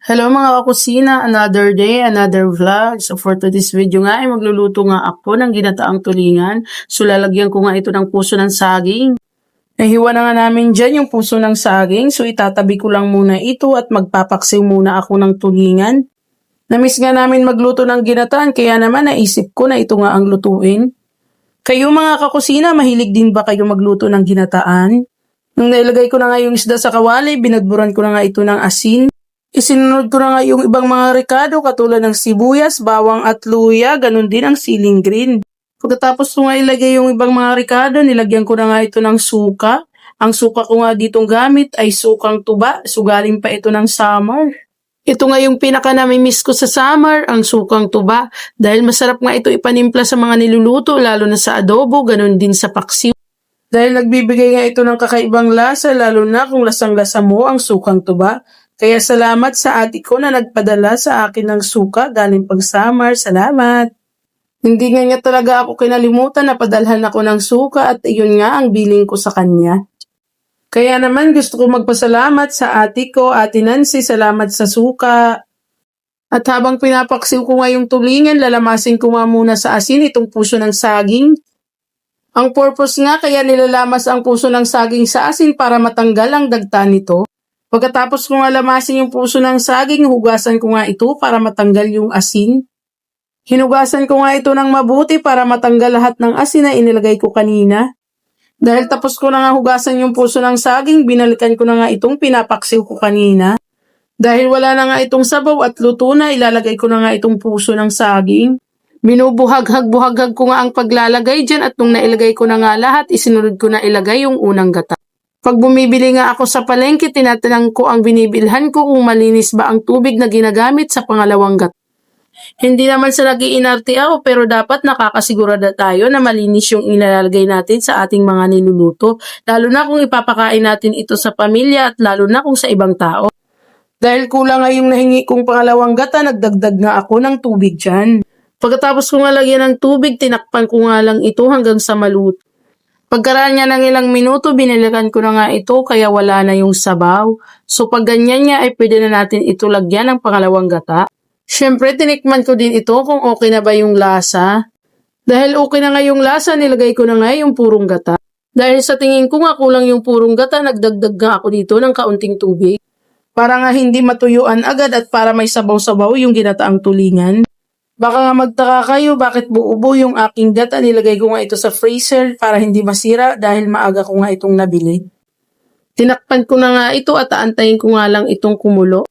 Hello mga kakusina, another day, another vlog. So for today's video nga ay magluluto nga ako ng ginataang tulingan. So lalagyan ko nga ito ng puso ng saging. Nahiwa na nga namin dyan yung puso ng saging. So itatabi ko lang muna ito at magpapaksiw muna ako ng tulingan. Namiss nga namin magluto ng ginataan kaya naman naisip ko na ito nga ang lutuin. Kayo mga kakusina, mahilig din ba kayo magluto ng ginataan? Nung nailagay ko na nga yung isda sa kawali, binagburan ko na nga ito ng asin. Isinunod ko na nga yung ibang mga rekado katulad ng sibuyas, bawang at luya, ganun din ang siling green. Pagkatapos ko nga ilagay yung ibang mga rekado, nilagyan ko na nga ito ng suka. Ang suka ko nga ditong gamit ay sukang tuba, sugaling pa ito ng summer. Ito nga yung pinaka namimiss ko sa summer, ang sukang tuba. Dahil masarap nga ito ipanimpla sa mga niluluto, lalo na sa adobo, ganun din sa paksiw. Dahil nagbibigay nga ito ng kakaibang lasa, lalo na kung lasang-lasa mo ang sukang tuba. Kaya salamat sa ate ko na nagpadala sa akin ng suka galing pang summer. Salamat! Hindi nga talaga ako kinalimutan na padalhan ako ng suka at iyon nga ang billing ko sa kanya. Kaya naman gusto ko magpasalamat sa ate ko, Ate Nancy, salamat sa suka. At habang pinapaksiw ko nga yung tulingan, lalamasin ko nga muna sa asin itong puso ng saging. Ang purpose nga kaya nilalamas ang puso ng saging sa asin para matanggal ang dagta nito. Pagkatapos ko nga lamasin yung puso ng saging, hugasan ko nga ito para matanggal yung asin. Hinugasan ko nga ito ng mabuti para matanggal lahat ng asin na inilagay ko kanina. Dahil tapos ko na nga hugasan yung puso ng saging, binalikan ko na nga itong pinapaksiw ko kanina. Dahil wala na nga itong sabaw at luto na, ilalagay ko na nga itong puso ng saging. Binubuhag-buhag ko nga ang paglalagay dyan at nung nailagay ko na nga lahat, isinunod ko na ilagay yung unang gata. Pag bumibili nga ako sa palengke, tinatanong ko ang binibilhan ko kung malinis ba ang tubig na ginagamit sa pangalawang gata. Hindi naman sa nag-iinarte ako pero dapat nakakasigurado tayo na malinis yung ilalagay natin sa ating mga niluluto. Lalo na kung ipapakain natin ito sa pamilya at lalo na kung sa ibang tao. Dahil kulang nga yung nahingi kong pangalawang gata, nagdagdag nga ako ng tubig dyan. Pagkatapos ko nga lagyan ng tubig, tinakpan ko nga lang ito hanggang sa maluto. Pagkaraan niya ng ilang minuto, binilikan ko na nga ito kaya wala na yung sabaw. So pag ganyan niya ay pwede na natin ito lagyan ng pangalawang gata. Siyempre tinikman ko din ito kung okay na ba yung lasa. Dahil okay na nga yung lasa, nilagay ko na nga yung purong gata. Dahil sa tingin ko nga kulang yung purong gata, nagdagdag nga ako dito ng kaunting tubig. Para nga hindi matuyuan agad at para may sabaw-sabaw yung ginataang tulingan. Baka nga magtaka kayo bakit buo-buo yung aking gata, nilagay ko nga ito sa freezer para hindi masira dahil maaga ko nga itong nabili. Tinakpan ko na nga ito at aantayin ko nga lang itong kumulo.